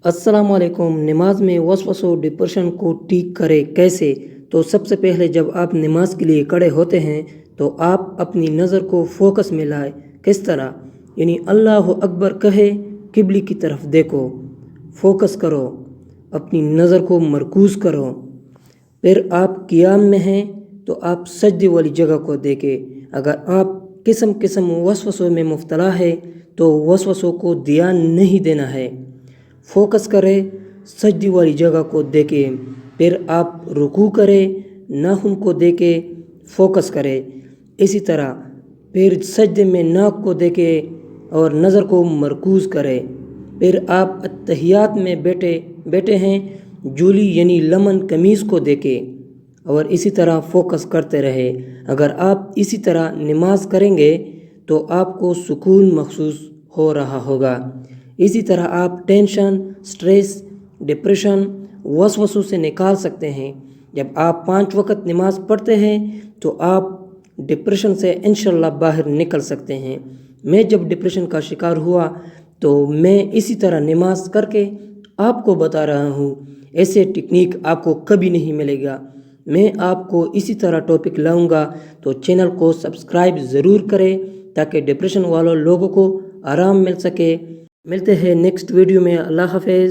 अस्सलाम वालेकुम। नमाज में वसवस और डिप्रेशन को ठीक करें कैसे? तो सबसे पहले जब आप नमाज के लिए खड़े होते हैं तो आप अपनी नज़र को फोकस में लाए। किस तरह? यानी अल्लाह अकबर कहे, किबली की तरफ देखो, फोकस करो, अपनी नज़र को मरकूज़ करो। फिर आप क़ियाम में हैं तो आप सजदे वाली जगह को देखें। अगर आप किस्म किस्म वसवसों में मुब्तला है तो वसवसों को ध्यान नहीं देना है, फोकस करें, सजदी वाली जगह को देखें। फिर आप रुकू करें, नाखून को देखें, फोकस करें। इसी तरह फिर सजदे में नाक को देखें और नज़र को मरकूज़ करें। फिर आप अत्तहियात में बैठे हैं, जूली यानी लमन कमीज़ को देखें और इसी तरह फोकस करते रहे। अगर आप इसी तरह नमाज करेंगे तो आपको सुकून महसूस हो रहा होगा। इसी तरह आप टेंशन, स्ट्रेस, डिप्रेशन, वसवसों से निकाल सकते हैं। जब आप 5 वक्त नमाज पढ़ते हैं तो आप डिप्रेशन से इंशाल्लाह बाहर निकल सकते हैं। मैं जब डिप्रेशन का शिकार हुआ तो मैं इसी तरह नमाज करके आपको बता रहा हूँ। ऐसे टेक्निक आपको कभी नहीं मिलेगा। मैं आपको इसी तरह टॉपिक लाऊंगा, तो चैनल को सब्सक्राइब ज़रूर करें ताकि डिप्रेशन वालों लोगों को आराम मिल सके। मिलते हैं नेक्स्ट वीडियो में। अल्लाह हाफ़िज़।